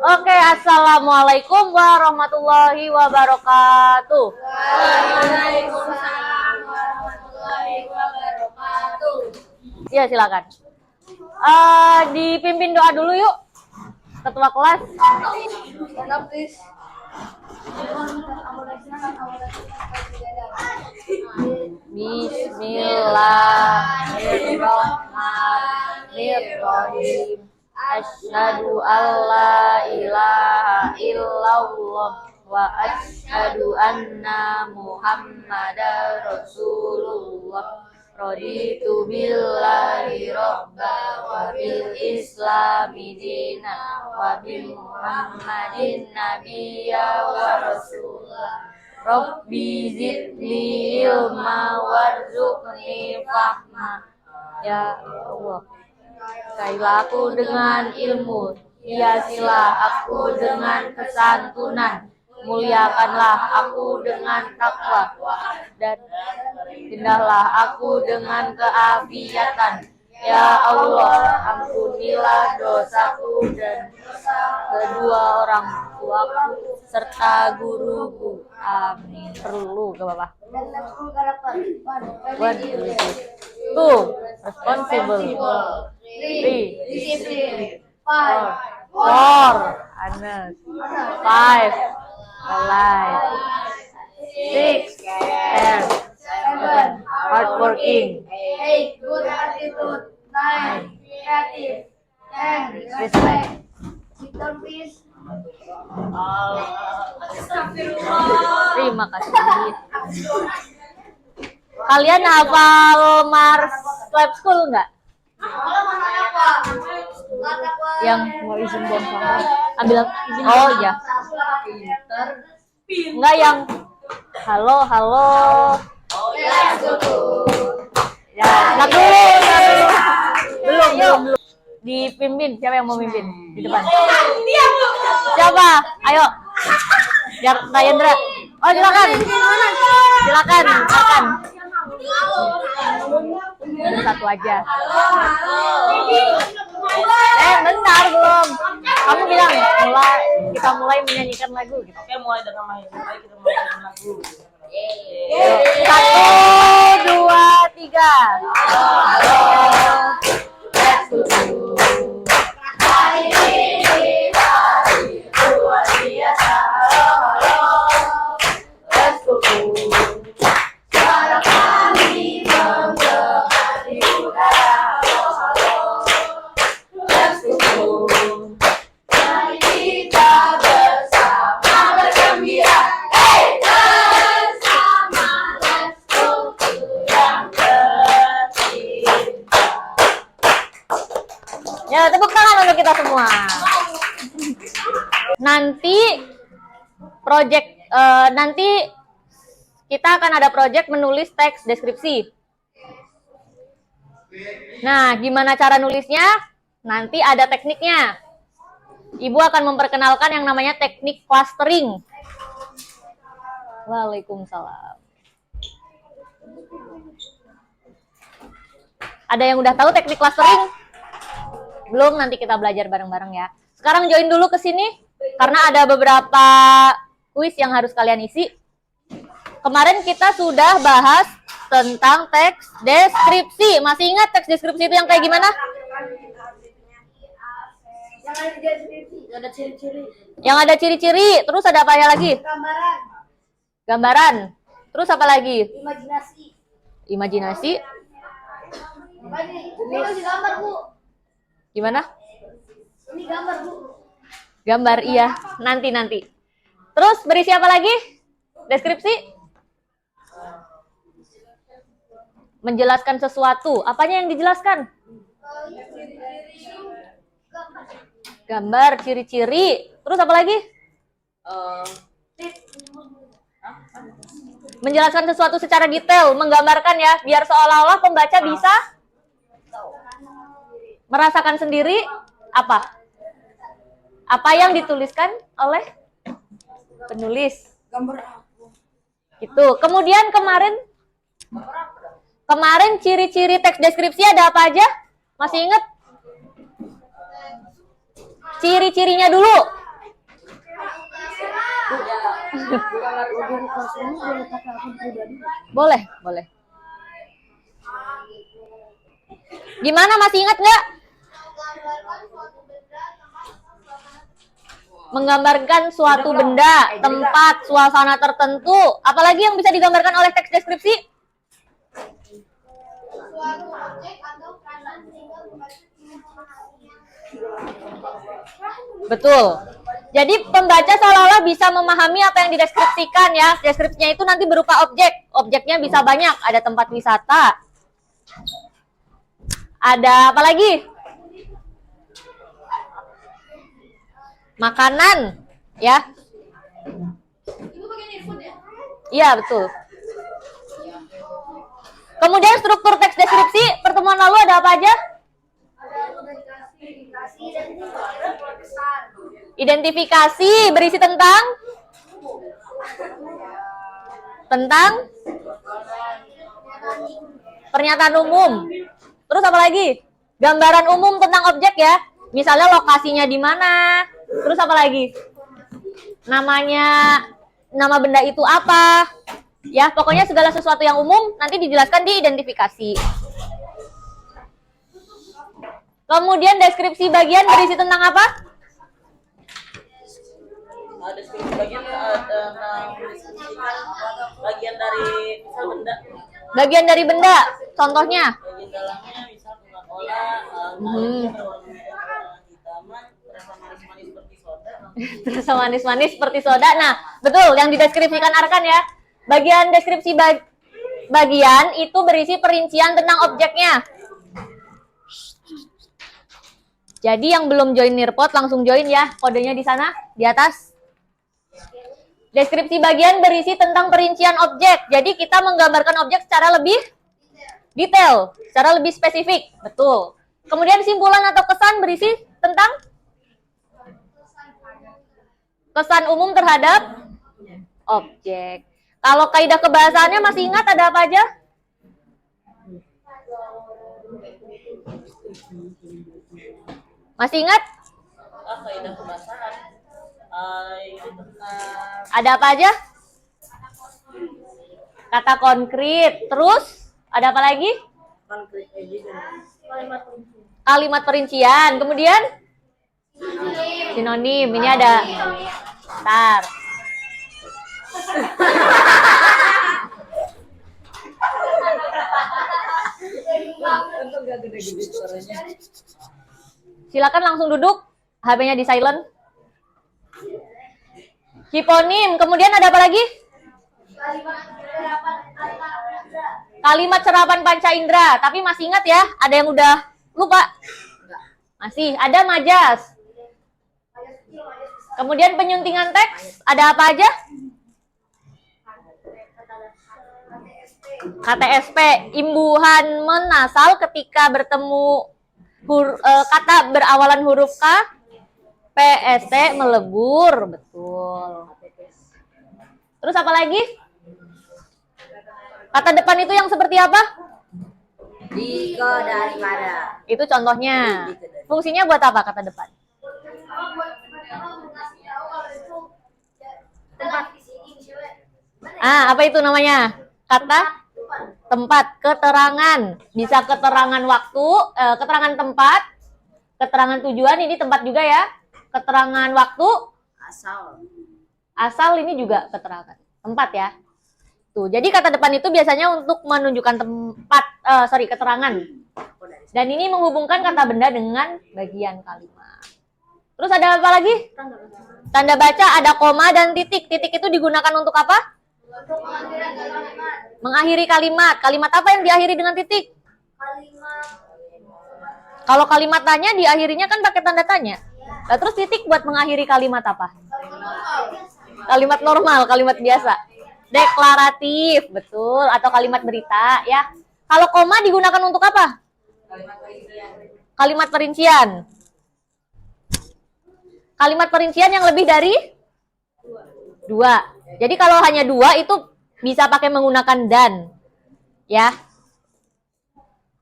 Oke, assalamualaikum warahmatullahi wabarakatuh. Waalaikumsalam warahmatullahi wabarakatuh. Iya, silakan. Dipimpin doa dulu yuk, ketua kelas. Bismillahirrahmanirrahim. Asyhadu alla ilaha illallah wa asyhadu anna Muhammadar Rasulullah. Raditu billahi robba wa bil islami dina wa bi Muhammadin nabiyya wa rasulah. Rabbi zidni ilma warzuqni fahma. Ya Allah, kailah aku dengan ilmu, hiasilah aku dengan kesantunan, muliakanlah aku dengan takwa, dan pindahlah aku dengan keafiatan. Ya Allah, ampunilah dosaku dan kedua orang tuaku serta guruku. Amin. Perlu ke Bapak? One, two, responsible. Three, Disiplin. four, honest. Five, alive. Six, care. Seven, hardworking. 8. Good attitude. 9. Creative. 10. Respect. Sit down, please. Terima kasih. Kalian hafal Mars Lab School nggak? Yang mau izin buang sampah. Ambil. Oh iya. Enggak yang halo. Ya, enggak dulu. Belum. Dipimpin, siapa yang mau mimpin di depan? Siapa? Ayo. Biar Nayendra. Oh, silakan. Satu aja. Bentar belum. Kamu bilang kita mulai menyanyikan lagu gitu. Oke, mulai dengan kita mulai dengan lagu. 1, 2, 3. Halo. Let's go. Hari ini hari luar biasa. Let's go. Suara kami menggema di udara. Let's go. Mari kita bersama bergembira. Bersama let's go yang tercinta. Ya, tepuk tangan untuk kita semua. Nanti kita akan ada project menulis teks deskripsi. Nah, gimana cara nulisnya? Nanti ada tekniknya. Ibu akan memperkenalkan yang namanya teknik clustering. Waalaikumsalam. Ada yang udah tahu teknik clustering? Belum, nanti kita belajar bareng-bareng ya. Sekarang join dulu ke sini karena ada beberapa kuis yang harus kalian isi. Kemarin kita sudah bahas tentang teks deskripsi. Masih ingat teks deskripsi itu yang kayak gimana? Yang ada ciri-ciri. Terus ada apa lagi? Gambaran. Terus apa lagi? Imajinasi. Ini gambar, Bu. Gimana? Ini gambar, Bu. Gambar, iya. Nanti. Terus berisi apa lagi? Deskripsi? Menjelaskan sesuatu. Apanya yang dijelaskan? Gambar, ciri-ciri. Terus apa lagi? Menjelaskan sesuatu secara detail, menggambarkan ya, biar seolah-olah pembaca bisa merasakan sendiri apa? Apa yang dituliskan oleh penulis. Gitu. Kemudian kemarin ciri-ciri teks deskripsi ada apa aja? Masih ingat? Ciri-cirinya dulu. Guru kelas ini boleh pakai akun pribadi. Boleh, boleh. Gimana, masih ingat nggak? Menggambarkan suatu benda, tempat, suasana tertentu. Apalagi yang bisa digambarkan oleh teks deskripsi? Suatu objek atau perasaan sehingga membantu kita memahaminya. Betul. Jadi pembaca seolah-olah bisa memahami apa yang dideskripsikan ya. Deskripsinya itu nanti berupa objek. Objeknya bisa banyak. Ada tempat wisata. Ada apa lagi? Makanan, ya. Ibu pakai earphone ya? Iya, betul. Kemudian struktur teks deskripsi pertemuan lalu ada apa aja? Ada identifikasi dan pesan. Identifikasi berisi tentang pernyataan umum. Terus apa lagi? Gambaran umum tentang objek ya. Misalnya lokasinya di mana. Terus apa lagi? Namanya, nama benda itu apa? Ya, pokoknya segala sesuatu yang umum nanti dijelaskan di identifikasi. Kemudian deskripsi bagian berisi tentang apa? Deskripsi bagian tentang mendeskripsikan bagian dari misal benda. Bagian dari benda, contohnya. Bagian dalamnya misal Coca-Cola, hitaman, rasa manis-manis seperti soda. Terasa manis-manis seperti soda. Nah, betul yang dideskripsikan Arkan ya. Bagian deskripsi bagian itu berisi perincian tentang objeknya. Jadi yang belum join Nearpod langsung join ya. Kodenya di sana, di atas. Deskripsi bagian berisi tentang perincian objek. Jadi kita menggambarkan objek secara lebih detail, secara lebih spesifik. Betul. Kemudian simpulan atau kesan berisi tentang kesan umum terhadap objek. Kalau kaidah kebahasaannya masih ingat ada apa aja? Masih ingat? Kaidah kebahasaan. Ini tentang Ada apa aja? Kata konkret. Terus ada apa lagi? concrete evidence. Kalimat perincian. Kemudian sinonim. Ini ada. Bentar. Silakan langsung duduk. HP-nya di silent. Hiponim. Kemudian ada apa lagi? Kalimat serapan panca indera. Tapi masih ingat ya? Ada yang udah lupa? Masih. Ada majas. Kemudian penyuntingan teks. Ada apa aja? KTSP. Imbuhan menasal ketika bertemu kata berawalan huruf K. PST melebur. Betul. Terus apa lagi? Kata depan itu yang seperti apa? Jika daripada. Itu contohnya. Fungsinya buat apa kata depan? Apa itu namanya? Kata tempat, keterangan. Bisa keterangan waktu, keterangan tempat, keterangan tujuan, ini tempat juga ya. Keterangan waktu, asal ini juga keterangan tempat ya. Tuh, jadi kata depan itu biasanya untuk menunjukkan tempat, keterangan. Dan ini menghubungkan kata benda dengan bagian kalimat. Terus ada apa lagi? Tanda baca, ada koma dan titik. Titik itu digunakan untuk apa? Mengakhiri kalimat. Kalimat apa yang diakhiri dengan titik? Kalau kalimat tanya diakhirinya kan pakai tanda tanya. Nah, terus titik buat mengakhiri kalimat apa? Kalimat normal, kalimat biasa. Deklaratif, betul. Atau kalimat berita ya. Kalau koma digunakan untuk apa? Kalimat perincian. Kalimat perincian yang lebih dari 2. Jadi kalau hanya 2 itu bisa pakai menggunakan dan. Ya.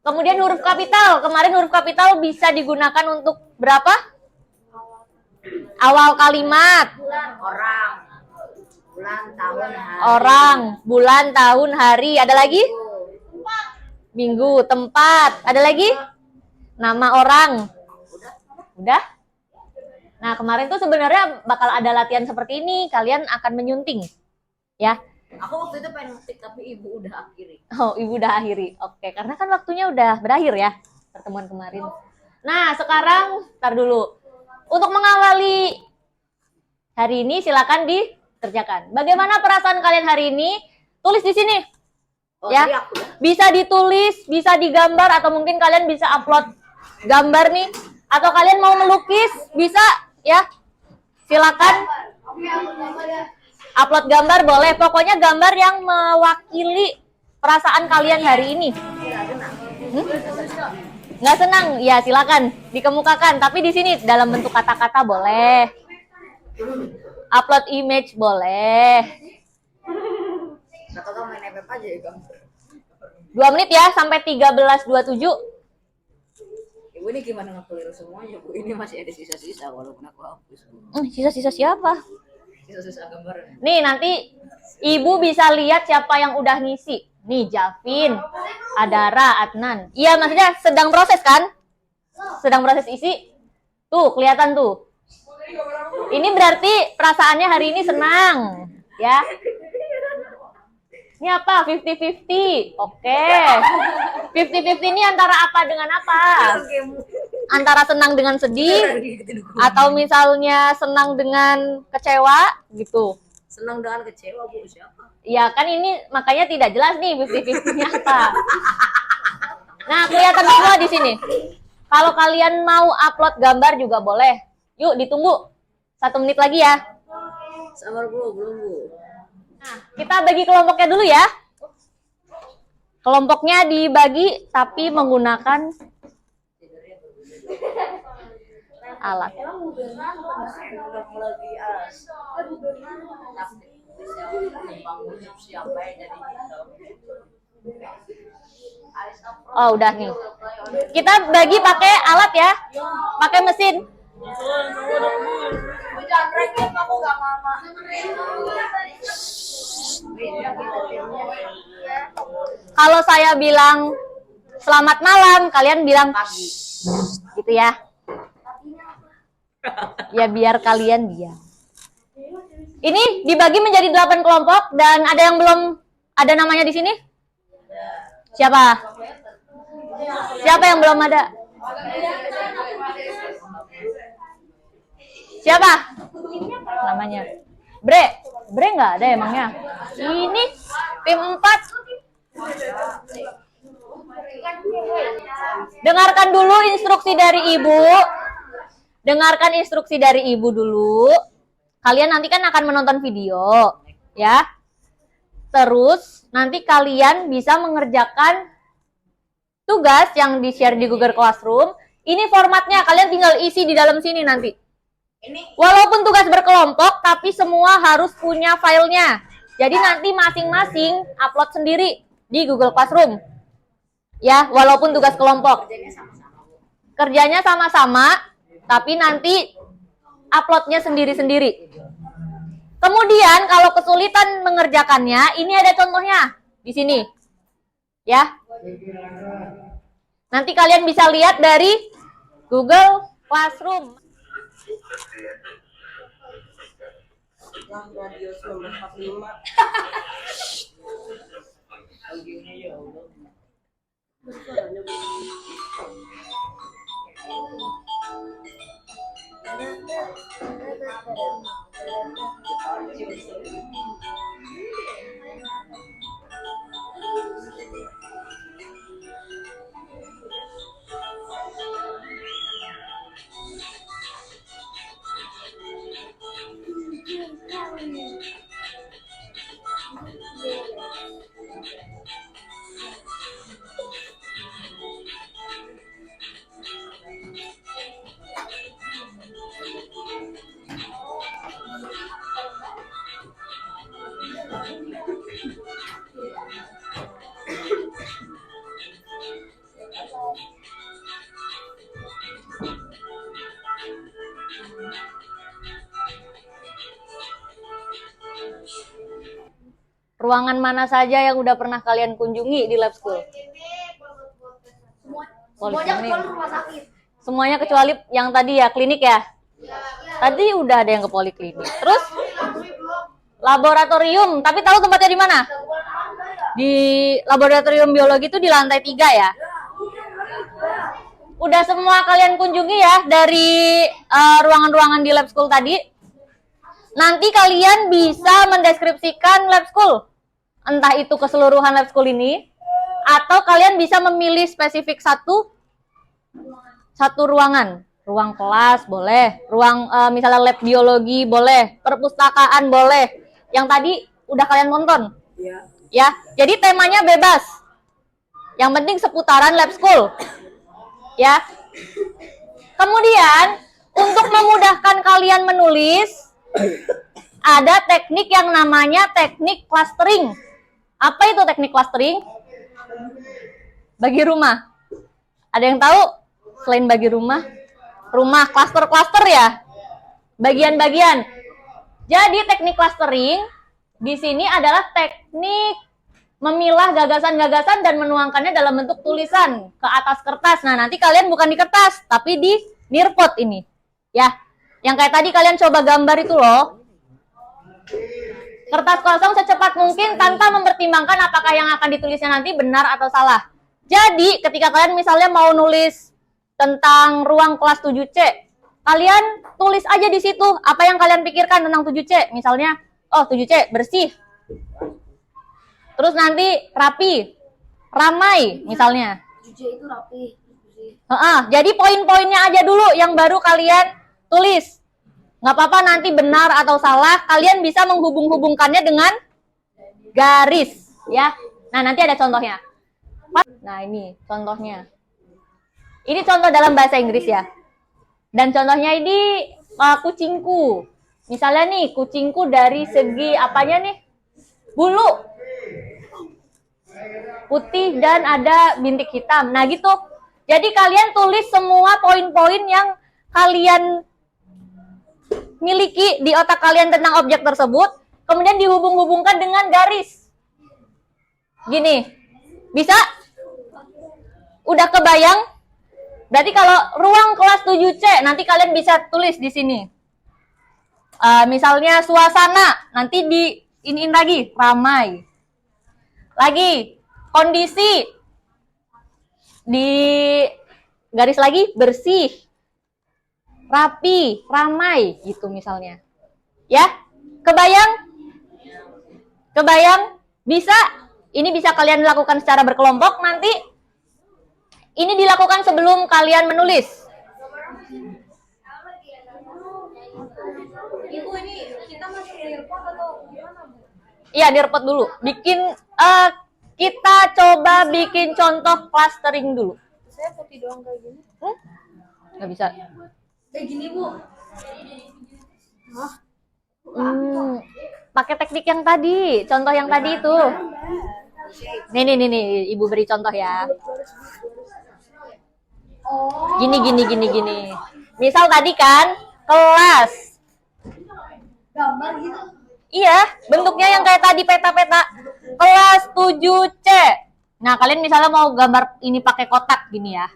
Kemudian huruf kapital. Kemarin huruf kapital bisa digunakan untuk berapa? Awal kalimat. bulan, tahun, hari. Orang, bulan, tahun, hari. Ada lagi? Minggu, tempat. Ada lagi? Nama orang. Udah? Nah, kemarin tuh sebenarnya bakal ada latihan seperti ini. Kalian akan menyunting. Ya. Aku waktu itu pengen ngetik tapi ibu udah akhiri. Oh, ibu udah akhiri. Oke, karena kan waktunya udah berakhir ya. Pertemuan kemarin. Nah, sekarang tar dulu. Untuk mengawali hari ini silakan dikerjakan. Bagaimana perasaan kalian hari ini? Tulis di sini. Oh, Ya. tadi aku udah. Bisa ditulis, bisa digambar, atau mungkin kalian bisa upload gambar nih. Atau kalian mau melukis, bisa ya. Silakan. Upload gambar boleh. Pokoknya gambar yang mewakili perasaan kalian hari ini. Nggak senang? Ya silakan dikemukakan. Tapi di sini dalam bentuk kata-kata boleh. Upload image boleh. Atau kamu main FF aja ya gambar. 2 menit ya sampai 13.27. Ibu ini gimana ngekeliru semuanya Bu? Ini masih ada sisa-sisa walaupun aku hapus Bu. Sisa-sisa siapa? Sisa-sisa gambar. Nih nanti ibu bisa lihat siapa yang udah ngisi. Nih Javin, Adara, Adnan. Iya maksudnya sedang proses kan? Sedang proses isi. Tuh kelihatan tuh. Ini berarti perasaannya hari ini senang. Ya. Ini apa? 50-50. Oke. 50-50 ini antara apa dengan apa? Antara senang dengan sedih, atau misalnya senang dengan kecewa gitu. Senang dengan kecewa Bu, siapa? Ya kan ini makanya tidak jelas nih 50-50-nya apa. Nah, kelihatan semua di sini. Kalau kalian mau upload gambar juga boleh. Yuk ditunggu 1 menit lagi ya. Sabar Bu, belum Bu. Nah, kita bagi kelompoknya dulu ya. Kelompoknya dibagi tapi menggunakan alat. Oh, udah nih. Kita bagi pakai alat ya. Pakai mesin. Kalau saya bilang selamat malam, kalian bilang Pagi. gitu ya. Ya biar kalian diam. Ini dibagi menjadi 8 kelompok dan ada yang belum ada namanya di sini? Siapa? Siapa yang belum ada? Siapa? Namanya. Bre nggak ada emangnya. Ini tim 4. Dengarkan dulu instruksi dari ibu. Dengarkan instruksi dari ibu dulu. Kalian nanti kan akan menonton video, ya. Terus nanti kalian bisa mengerjakan tugas yang di-share di Google Classroom. Ini formatnya, kalian tinggal isi di dalam sini nanti. Walaupun tugas berkelompok, tapi semua harus punya filenya. Jadi nanti masing-masing upload sendiri di Google Classroom. Ya, walaupun tugas kelompok. Kerjanya sama-sama, tapi nanti uploadnya sendiri-sendiri. Kemudian kalau kesulitan mengerjakannya, ini ada contohnya di sini. Ya. Nanti kalian bisa lihat dari Google Classroom. Radio 1945. Audionya ya Allah. Ruangan mana saja yang udah pernah kalian kunjungi di lab school? Semuanya kecuali rumah sakit. Semuanya kecuali yang tadi ya, klinik ya? Tadi udah ada yang ke poliklinik. Terus laboratorium, tapi tahu tempatnya di mana? Di laboratorium biologi itu di lantai 3 ya? Udah semua kalian kunjungi ya dari ruangan-ruangan di lab school tadi. Nanti kalian bisa mendeskripsikan lab school. Entah itu keseluruhan lab school ini, atau kalian bisa memilih spesifik satu ruangan. Ruang kelas boleh, ruang misalnya lab biologi boleh, perpustakaan boleh. Yang tadi udah kalian nonton. Iya. Ya, jadi temanya bebas. Yang penting seputaran lab school. Ya. Kemudian, untuk memudahkan kalian menulis, ada teknik yang namanya teknik clustering. Apa itu teknik clustering? Bagi rumah. Ada yang tahu? Selain bagi rumah? Rumah cluster-cluster ya? Bagian-bagian. Jadi teknik clustering di sini adalah teknik memilah gagasan-gagasan dan menuangkannya dalam bentuk tulisan ke atas kertas. Nah, nanti kalian bukan di kertas, tapi di nearpod ini. Ya, yang kayak tadi kalian coba gambar itu loh. Kertas kosong secepat mungkin tanpa mempertimbangkan apakah yang akan ditulisnya nanti benar atau salah. Jadi, ketika kalian misalnya mau nulis tentang ruang kelas 7C, kalian tulis aja di situ apa yang kalian pikirkan tentang 7C. Misalnya, oh 7C bersih. Terus nanti rapi, ramai misalnya. 7C itu rapi. Jadi poin-poinnya aja dulu yang baru kalian tulis. Nggak apa-apa nanti benar atau salah, kalian bisa menghubung-hubungkannya dengan garis. Ya. Nah, nanti ada contohnya. Nah, ini contohnya. Ini contoh dalam bahasa Inggris ya. Dan contohnya ini kucingku. Misalnya nih, kucingku dari segi apanya nih? Bulu. Putih dan ada bintik hitam. Nah, gitu. Jadi kalian tulis semua poin-poin yang kalian miliki di otak kalian tentang objek tersebut, kemudian dihubung-hubungkan dengan garis. Gini. Bisa? Udah kebayang? Berarti kalau ruang kelas 7C, nanti kalian bisa tulis di sini. Misalnya suasana, nanti iniin lagi, ramai. Lagi, kondisi. Di garis lagi, bersih. Rapi, ramai, gitu misalnya. Ya, kebayang? Kebayang? Bisa? Ini bisa kalian lakukan secara berkelompok nanti. Ini dilakukan sebelum kalian menulis. Ibu, ini kita masuk di report atau gimana, Bu? Iya, di report dulu. Kita coba bikin contoh clustering dulu. Saya putih doang kayak gini. Nggak bisa. Kayak gini, Bu. Pakai teknik yang tadi, contoh yang tadi itu. Nih, Ibu beri contoh ya. Gini. Misal tadi kan kelas. Gambar gitu. Iya, bentuknya yang kayak tadi peta-peta. Kelas 7C. Nah, kalian misalnya mau gambar ini pakai kotak gini ya.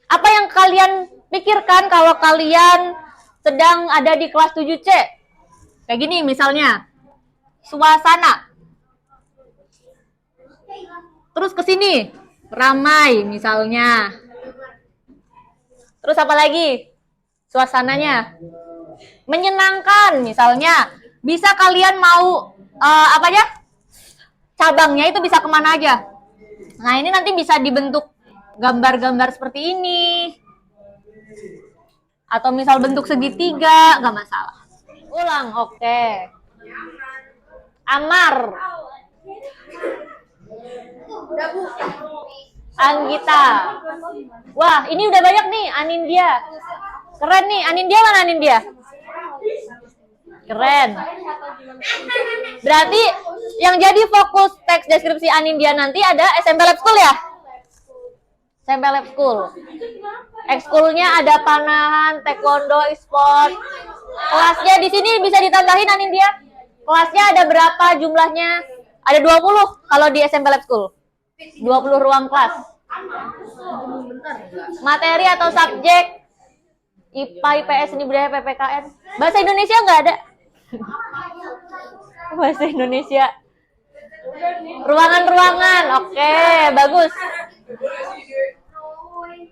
Apa yang kalian pikirkan kalau kalian sedang ada di kelas 7C? Kayak gini misalnya. Suasana. Terus ke sini, ramai misalnya. Terus apa lagi? Suasananya menyenangkan misalnya. Bisa kalian mau apa ya? Cabangnya itu bisa kemana aja. Nah, ini nanti bisa dibentuk gambar-gambar seperti ini. Atau misal bentuk segitiga, nggak masalah. Ulang, oke. Amar. Udah, Bu. Anggita. Wah, ini udah banyak nih, Anindya. Keren nih, Anindya mana Anindya? Keren. Berarti yang jadi fokus teks deskripsi Anindya nanti ada SMP Lab School ya? SMP Lab School. Ekskulnya ada panahan, taekwondo, e-sport. Kelasnya di sini bisa ditambahin Anindya? Kelasnya ada berapa jumlahnya? Ada 20 kalau di SMP Lab School. 20 ruang kelas. Materi atau subjek? IPA, IPS, seni budaya, PPKN. Bahasa Indonesia nggak ada. Bahasa Indonesia. Ruangan-ruangan. Oke, bagus.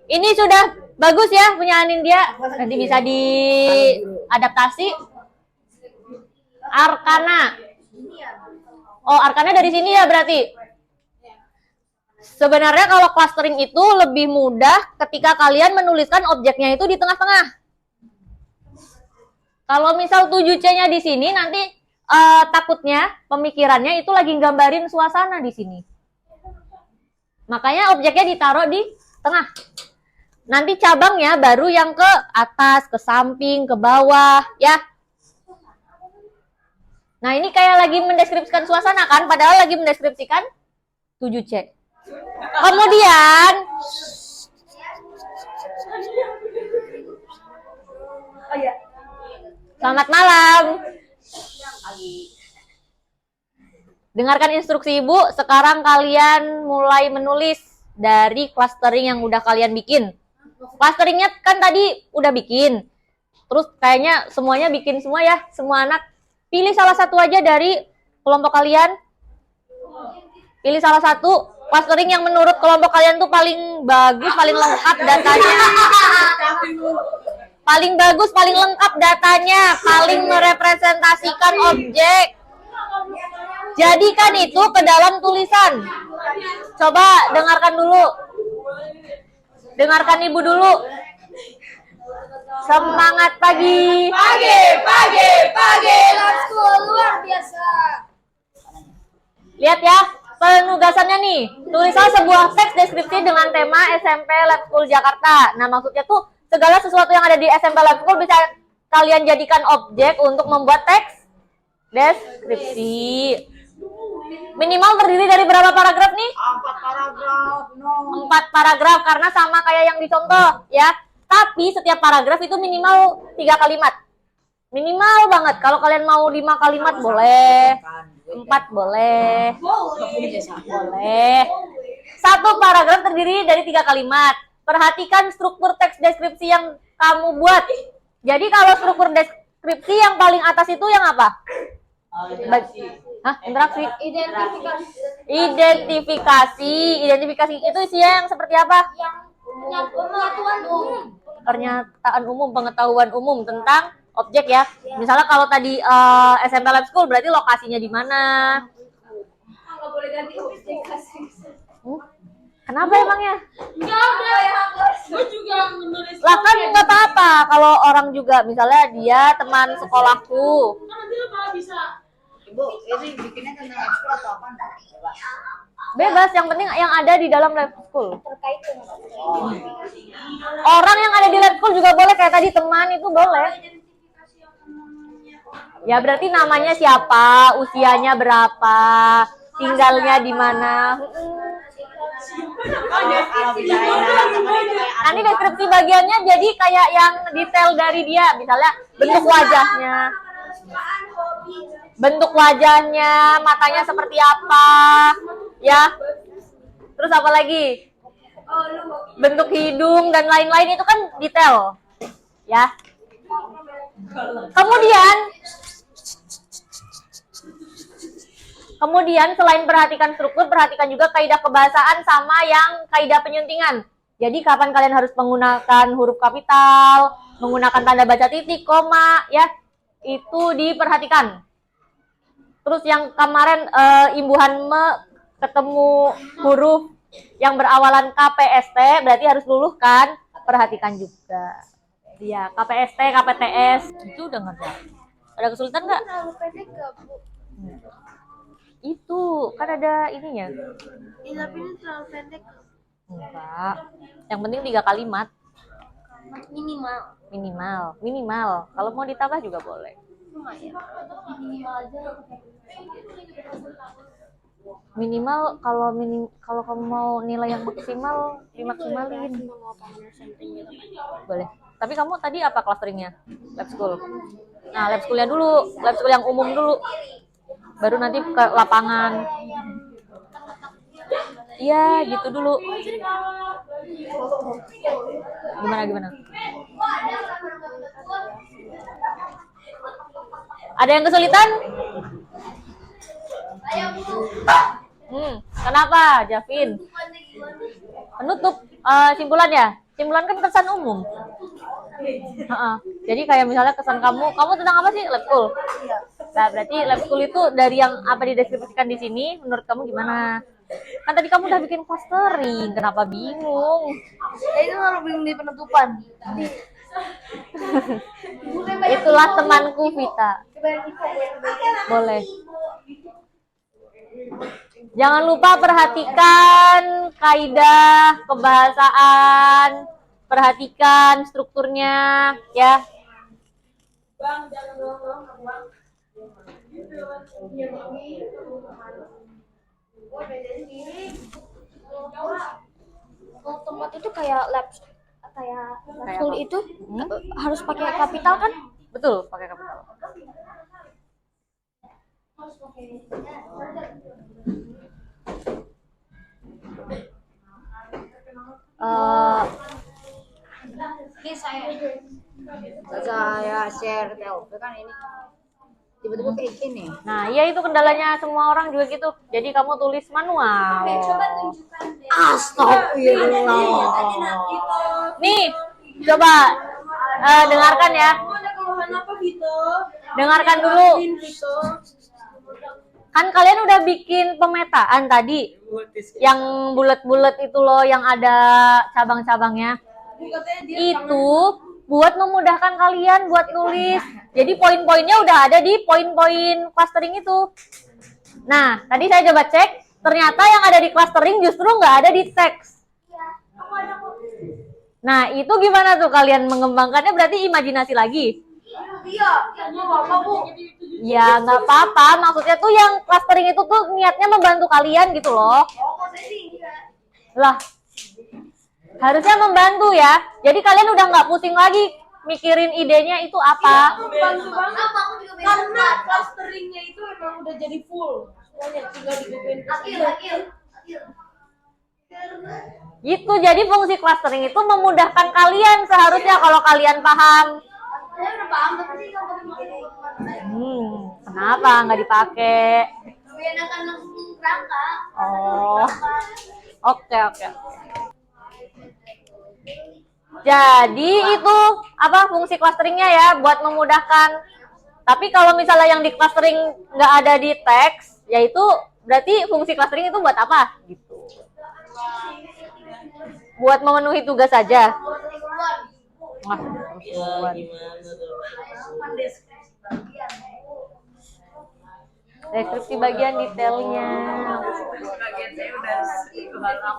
Ini sudah bagus ya punya Anindya. Nanti bisa diadaptasi. Arkana. Oh, Arkana dari sini ya berarti. Sebenarnya kalau clustering itu lebih mudah ketika kalian menuliskan objeknya itu di tengah-tengah. Kalau misal 7C-nya di sini nanti takutnya pemikirannya itu lagi gambarin suasana di sini. Makanya objeknya ditaruh di tengah. Nanti cabangnya baru yang ke atas, ke samping, ke bawah, ya. Nah, ini kayak lagi mendeskripsikan suasana kan, padahal lagi mendeskripsikan 7C. Kemudian selamat malam. Dengarkan instruksi Ibu. Sekarang kalian mulai menulis dari clustering yang udah kalian bikin. Clusteringnya kan tadi udah bikin. Terus kayaknya semuanya bikin semua ya, semua anak. Pilih salah satu aja dari kelompok kalian. Pilih salah satu clustering yang menurut kelompok kalian tuh paling bagus, paling lengkap datanya. Paling bagus, paling lengkap datanya, paling merepresentasikan objek. Jadikan itu ke dalam tulisan. Coba dengarkan dulu. Dengarkan Ibu dulu. Semangat pagi. Pagi, Lab School luar biasa. Lihat ya, penugasannya nih. Tulislah sebuah teks deskripsi dengan tema SMP Lab School Jakarta. Nah, maksudnya tuh segala sesuatu yang ada di SMP Lab School bisa kalian jadikan objek untuk membuat teks deskripsi. Minimal terdiri dari berapa paragraf nih? 4 paragraf. 4 paragraf karena sama kayak yang dicontoh ya. Tapi setiap paragraf itu minimal 3 kalimat. Minimal banget. Kalau kalian mau 5 kalimat boleh. 4 boleh. Boleh. Satu paragraf terdiri dari 3 kalimat. Perhatikan struktur teks deskripsi yang kamu buat. Jadi kalau struktur deskripsi yang paling atas itu yang apa? Interaksi. Identifikasi itu isinya yang seperti apa? Pengetahuan umum. Pernyataan umum, pengetahuan umum tentang objek ya. Misalnya kalau tadi SMP Lab School berarti lokasinya di mana? Nggak boleh ganti objek kasih. Kenapa emangnya? Nggak udah ya. Gue juga menulis. Lah kan nggak apa-apa kalau orang juga misalnya dia teman sekolahku. Nanti lo malah bisa. Ibu, ini bikinnya tentang ekskul atau apa? Coba. Bebas, yang penting yang ada di dalam lab school. Terkait dengan Orang yang ada di lab school juga boleh, kayak tadi teman itu boleh. Ya berarti namanya siapa, usianya berapa, tinggalnya di mana. Nanti deskripsi bagiannya jadi kayak yang detail dari dia, misalnya bentuk wajahnya, matanya seperti apa, ya. Terus apa lagi? Bentuk hidung dan lain-lain itu kan detail, ya. Kemudian selain perhatikan struktur, perhatikan juga kaidah kebahasaan sama yang kaidah penyuntingan. Jadi kapan kalian harus menggunakan huruf kapital, menggunakan tanda baca titik, koma, ya. Itu diperhatikan. Terus yang kemarin imbuhan ketemu huruf yang berawalan KPST berarti harus luluh kan? Perhatikan juga. Iya, KPST, KPTS itu udah ngerti. Ada kesulitan nggak? terlalu pendek nggak, Bu? Itu kan ada ininya. Tapi ini terlalu pendek. Enggak. Yang penting 3 kalimat Minimal. minimal. Kalau mau ditambah juga boleh. Lumayan. Minimal aja. Minimal kalau kamu mau nilai yang maksimal dimaksimalin. Boleh. Tapi kamu tadi apa clusteringnya? Lab school. Nah, lab schoolnya dulu, lab school yang umum dulu. baru nanti ke lapangan. Iya, gitu dulu. Gimana? Ada yang kesulitan? Kenapa, Javin? Penutup simpulan ya? Simpulan kan kesan umum. Jadi kayak misalnya kesan kamu tentang apa sih? Lab school. Nah, berarti lab school itu dari yang apa dideskripsikan di sini, menurut kamu gimana? Kan tadi kamu udah bikin clustering, kenapa bingung? Itu kalau bingung di penutupan. Itulah temanku Vita. Boleh. Jangan lupa perhatikan kaidah kebahasaan, perhatikan strukturnya ya. Bang, jangan ngomong, Bang. Kalau tempat itu kayak lab school apa? itu harus pakai kapital kan? Betul, pakai kapital. Ini saya share TOP kan ini tiba-tiba kayak gini. Nah, iya itu kendalanya semua orang juga gitu. Jadi kamu tulis manual. coba tunjukkan deh. Astagfirullah. Nih, coba dengarkan ya. Ada keluhan apa, Vito? Dengarkan dulu. Vito. Kan kalian udah bikin pemetaan tadi. Yang bulat-bulat itu loh, yang ada cabang-cabangnya. Itu buat memudahkan kalian buat nulis. Jadi poin-poinnya udah ada di poin-poin clustering itu. Nah, tadi saya coba cek, ternyata yang ada di clustering justru nggak ada di teks. Nah, itu gimana tuh kalian mengembangkannya? Berarti imajinasi lagi? Iya, nggak apa-apa, Bu. Ya, nggak apa-apa. Maksudnya tuh yang clustering itu tuh niatnya membantu kalian gitu loh. Lah, harusnya membantu ya. Jadi kalian udah nggak pusing lagi mikirin idenya itu apa. Bantu banget. Karena clusteringnya itu emang udah jadi full. Semuanya tinggal digedein. Akil. Gitu, jadi fungsi clustering itu memudahkan kalian seharusnya kalau kalian paham. Saya udah paham, tapi sih kalau dipakai. Kenapa nggak dipakai? Biar enakan langsung berangkat. Oh, oke. Jadi itu apa fungsi clusteringnya ya buat memudahkan. Tapi kalau misalnya yang di clustering nggak ada di teks, yaitu berarti fungsi clustering itu buat apa? Gitu. Buat memenuhi tugas saja. Wah, deskripsi bagian detailnya.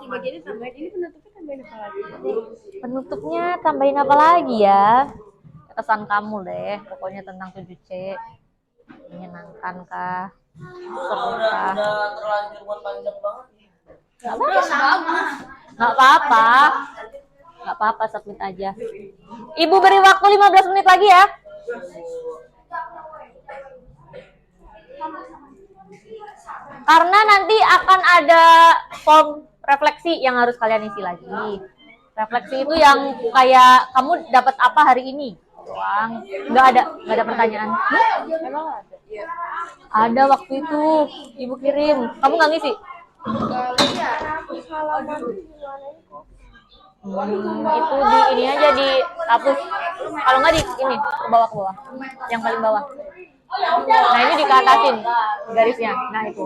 Bagiannya tambahin ini penutupnya tambahin apa lagi? Penutupnya tambahin apa lagi ya? Kesan kamu deh, pokoknya tentang 7C. Menyenangkan kah? Seru kah? Terlanjur buat panjang banget. Nggak apa-apa, submit aja. Ibu beri waktu 15 menit lagi ya. Karena nanti akan ada form refleksi yang harus kalian isi lagi. Refleksi itu yang kayak kamu dapat apa hari ini doang. Nggak ada pertanyaan. Emang ada? Iya. Ada waktu itu ibu kirim. Kamu nggak ngisi? Itu di ini aja dihapus. Kalau nggak di ini ke bawah. Yang paling bawah. Nah ini dikatasin garisnya. Nah itu.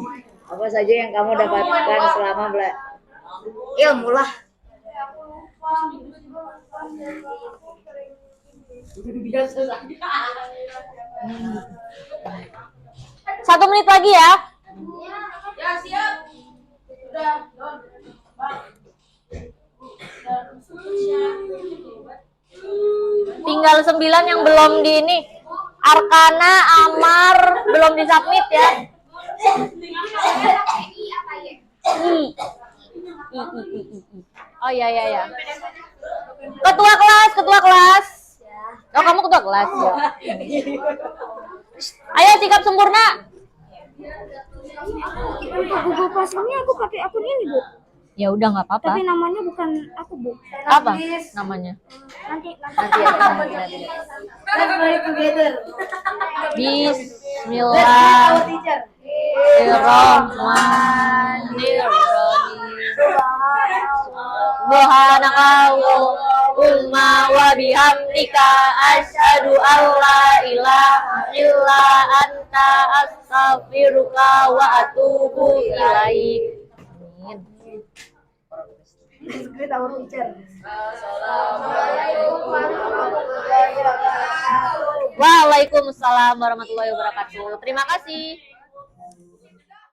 Apa saja yang kamu dapatkan selama ilmu lah. Satu menit lagi ya. Ya, siap. Udah, Tinggal 9 yang belum di ini. Arkana, Amar belum disubmit ya. I. Oh ya. Ketua kelas. Oh kamu ketua kelas ya. Ayo sikap sempurna. Untuk Google Classroom-nya aku pakai akun ini, Bu. Ya udah nggak apa-apa. Tapi namanya bukan aku, Bu. Apa namanya? Nanti Nanti ya. Let's play together. Bismillahirrahmanirrahim. Subhanakallahumma wa bihamdika asyhadu an la ilaha illa anta astaghfiruka wa atubu ilaik. Amin. This is great, our teacher. Waalaikumsalam warahmatullahi wabarakatuh. Terima kasih.